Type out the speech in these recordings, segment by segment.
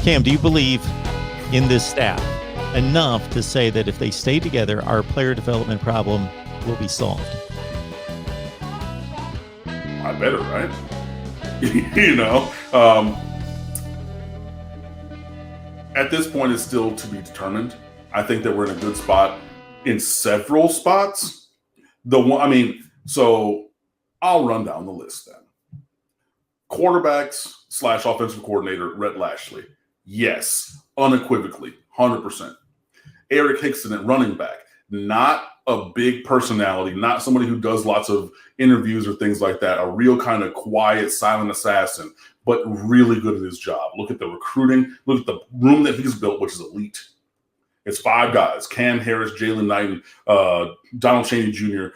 Cam, do you believe in this staff enough to say that if they stay together, our player development problem will be solved? I better, right? At this point, it's still to be determined. I think that we're in a good spot in several spots. So I'll run down the list then. Quarterbacks / offensive coordinator, Rhett Lashley. Yes, unequivocally, 100%. Eric Hickson at running back. Not a big personality, not somebody who does lots of interviews or things like that. A real kind of quiet, silent assassin, but really good at his job. Look at the recruiting. Look at the room that he's built, which is elite. It's 5 guys: Cam Harris, Jalen Knighton, Donald Chaney Jr.,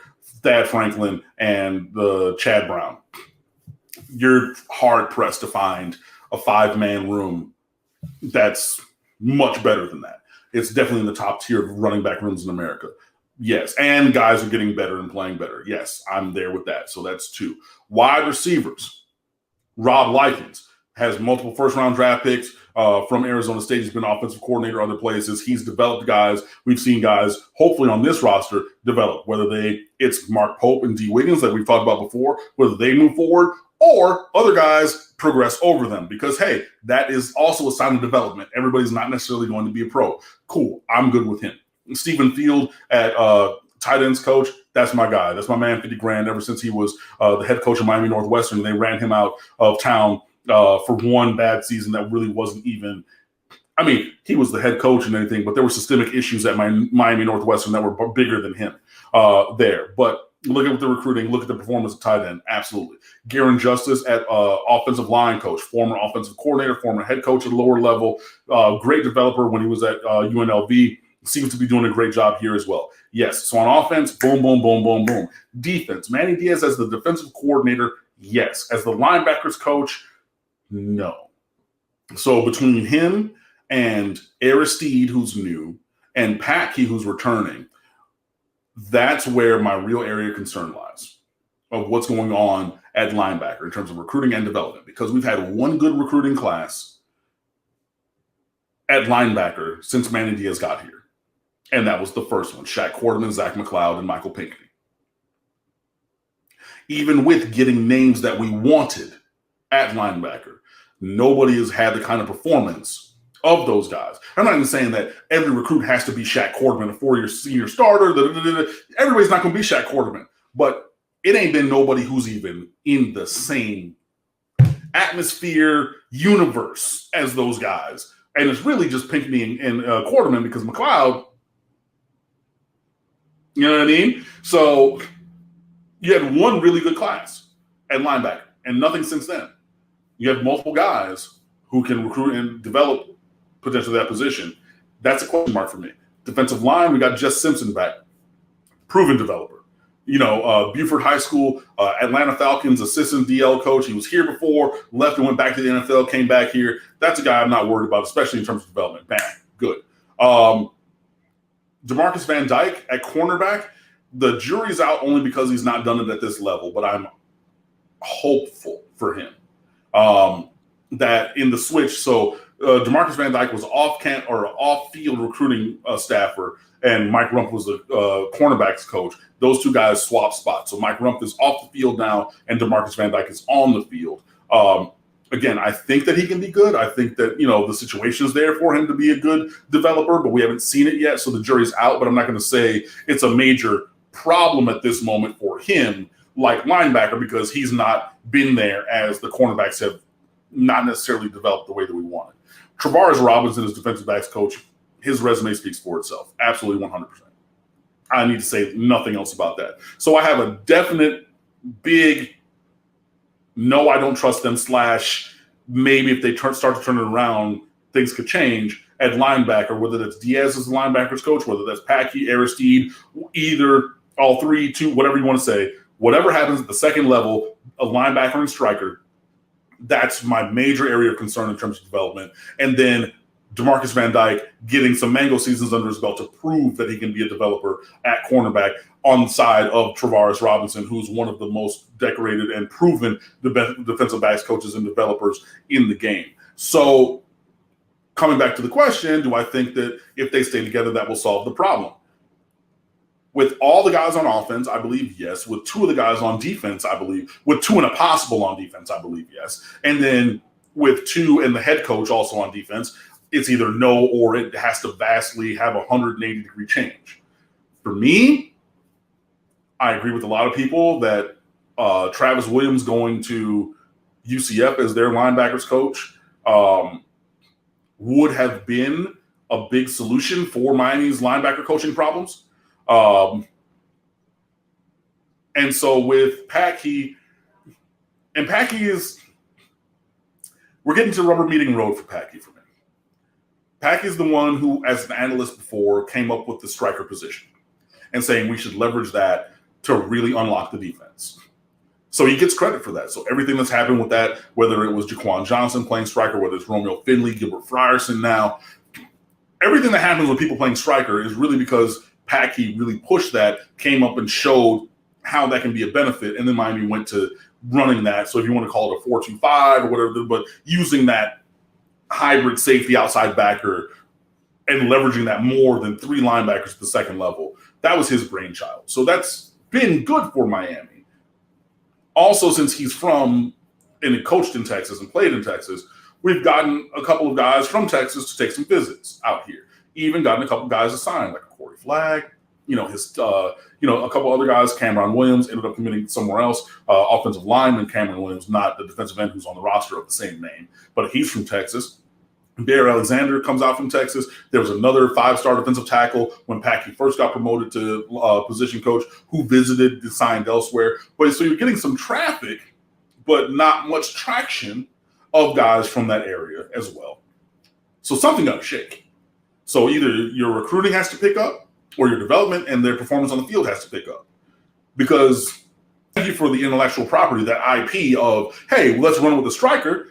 Thad Franklin, and Chad Brown. You're hard-pressed to find a 5-man room that's much better than that. It's definitely in the top tier of running back rooms in America. Yes, and guys are getting better and playing better. Yes, I'm there with that. So that's 2. Wide receivers. Rob Likens has multiple first-round draft picks from Arizona State. He's been offensive coordinator other places. He's developed guys. We've seen guys, hopefully on this roster, develop, whether it's Mark Pope and D. Wiggins that we've talked about before, whether they move forward or other guys progress over them, because, hey, that is also a sign of development. Everybody's not necessarily going to be a pro. Cool. I'm good with him. Stephen Field at tight ends coach, that's my guy. That's my man, 50 grand, ever since he was the head coach of Miami Northwestern. They ran him out of town for one bad season that really wasn't even – he was the head coach and anything, but there were systemic issues at Miami Northwestern that were bigger than him there. But look at the recruiting. Look at the performance of tight end. Absolutely. Garen Justice at offensive line coach, former offensive coordinator, former head coach at lower level, great developer when he was at UNLV. Seems to be doing a great job here as well. Yes. So on offense, boom, boom, boom, boom, boom. Defense, Manny Diaz as the defensive coordinator, yes. As the linebackers coach, no. So between him and Aristide, who's new, and Pat Key, who's returning, that's where my real area of concern lies of what's going on at linebacker in terms of recruiting and development, because we've had one good recruiting class at linebacker since Manny Diaz got here. And that was the first one: Shaq Quarterman, Zach McLeod, and Michael Pinckney. Even with getting names that we wanted at linebacker, nobody has had the kind of performance of those guys. I'm not even saying that every recruit has to be Shaq Quarterman, a 4-year senior starter. Everybody's not going to be Shaq Quarterman. But it ain't been nobody who's even in the same atmosphere, universe as those guys. And it's really just Pinckney and Quarterman, because McLeod, you know what I mean? So you had one really good class at linebacker and nothing since then. You have multiple guys who can recruit and develop potentially that position. That's a question mark for me. Defensive line, we got Jess Simpson back, proven developer. Buford High School, Atlanta Falcons assistant DL coach. He was here before, left and went back to the NFL, came back here. That's a guy I'm not worried about, especially in terms of development. Bam, good. Demarcus Van Dyke at cornerback, the jury's out only because he's not done it at this level, but I'm hopeful for him that in the switch. So Demarcus Van Dyke was off-field recruiting staffer, and Mike Rumpf was the cornerbacks coach. Those two guys swapped spots. So Mike Rumpf is off the field now, and Demarcus Van Dyke is on the field. Again, I think that he can be good. I think that, the situation is there for him to be a good developer, but we haven't seen it yet, so the jury's out. But I'm not going to say it's a major problem at this moment for him, like linebacker, because he's not been there as the cornerbacks have not necessarily developed the way that we wanted. Travaris Robinson is defensive backs coach. His resume speaks for itself. Absolutely 100%. I need to say nothing else about that. So I have a definite big no, I don't trust them / maybe if they start to turn it around, things could change at linebacker, whether that's Diaz as the linebackers coach, whether that's Packy, Aristide, either, all 3, 2, whatever you want to say. Whatever happens at the second level, a linebacker and striker, that's my major area of concern in terms of development. And then Demarcus Van Dyke getting some mango seasons under his belt to prove that he can be a developer at cornerback on the side of Travaris Robinson, who's one of the most decorated and proven defensive backs coaches and developers in the game. So coming back to the question, do I think that if they stay together, that will solve the problem? With all the guys on offense, I believe yes. With 2 of the guys on defense, I believe. With 2 and a possible on defense, I believe yes. And then with 2 and the head coach also on defense, it's either no or it has to vastly have a 180-degree change. For me, I agree with a lot of people that Travis Williams going to UCF as their linebackers coach would have been a big solution for Miami's linebacker coaching problems. And so with Packy, and Packy is, we're getting to rubber meeting road for Packy for me. Packy is the one who, as an analyst before, came up with the striker position and saying we should leverage that to really unlock the defense. So he gets credit for that. So everything that's happened with that, whether it was Jaquan Johnson playing striker, whether it's Romeo Finley, Gilbert Frierson now, everything that happens with people playing striker is really because Packy really pushed that, came up and showed how that can be a benefit, and then Miami went to running that. So if you want to call it a 4-2-5 or whatever, but using that hybrid safety outside backer and leveraging that more than 3 linebackers at the second level, that was his brainchild. So that's been good for Miami. Also, since he's from and coached in Texas and played in Texas, we've gotten a couple of guys from Texas to take some visits out here. Even gotten a couple guys assigned, like Corey Flagg, a couple other guys. Cameron Williams ended up committing somewhere else. Offensive lineman Cameron Williams, not the defensive end who's on the roster of the same name, but he's from Texas. Bear Alexander comes out from Texas. There was another 5-star defensive tackle when Packy first got promoted to position coach who visited, signed elsewhere. But so you're getting some traffic, but not much traction of guys from that area as well. So something got to shake. So either your recruiting has to pick up or your development and their performance on the field has to pick up. Because thank you for the intellectual property, that IP of, hey, let's run with the striker.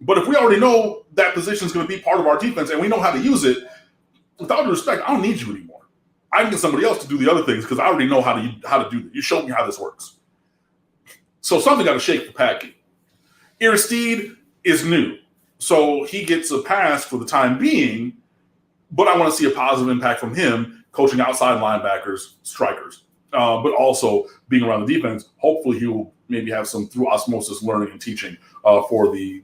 But if we already know that position is going to be part of our defense and we know how to use it, with all due respect, I don't need you anymore. I can get somebody else to do the other things because I already know how to do it. You showed me how this works. So something got to shake for Packy. Aristide is new. So he gets a pass for the time being, but I want to see a positive impact from him coaching outside linebackers, strikers, but also being around the defense. Hopefully he will maybe have some through osmosis learning and teaching for the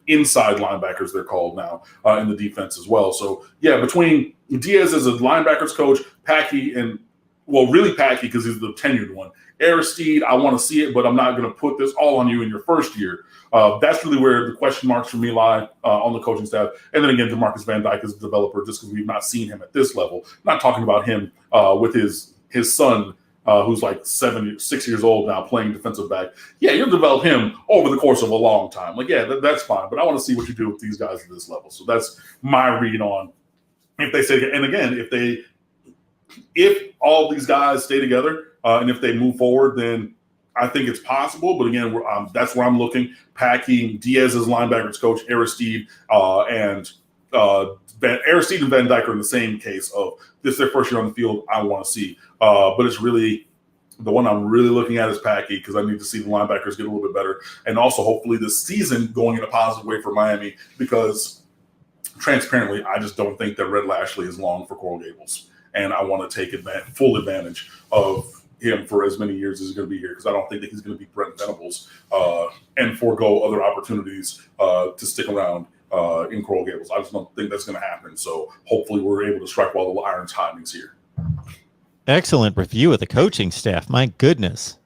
inside linebackers, they're called now, in the defense as well. So, yeah, between Diaz as a linebackers coach, Packy, and, well, really Packy because he's the tenured one. Aristide, I want to see it, but I'm not going to put this all on you in your first year. That's really where the question marks for me lie on the coaching staff. And then again, Demarcus Van Dyke is a developer just because we've not seen him at this level. I'm not talking about him with his son, who's like 6 years old now playing defensive back. Yeah, you'll develop him over the course of a long time. Like, yeah, that's fine. But I want to see what you do with these guys at this level. So that's my read on if they say, and again, if all these guys stay together and if they move forward, then I think it's possible. But again, that's where I'm looking. Packy, Diaz as linebackers coach, Aristide, and Aristide and Van Dyke are in the same case of this is their first year on the field. I want to see. But it's really the one I'm really looking at is Packy because I need to see the linebackers get a little bit better. And also hopefully this season going in a positive way for Miami because transparently, I just don't think that Red Lashley is long for Coral Gables. And I want to take full advantage of him for as many years as he's going to be here because I don't think that he's going to be Brent Venables and forego other opportunities to stick around in Coral Gables. I just don't think that's going to happen. So hopefully we're able to strike while the iron's hot and he's here. Excellent review of the coaching staff. My goodness.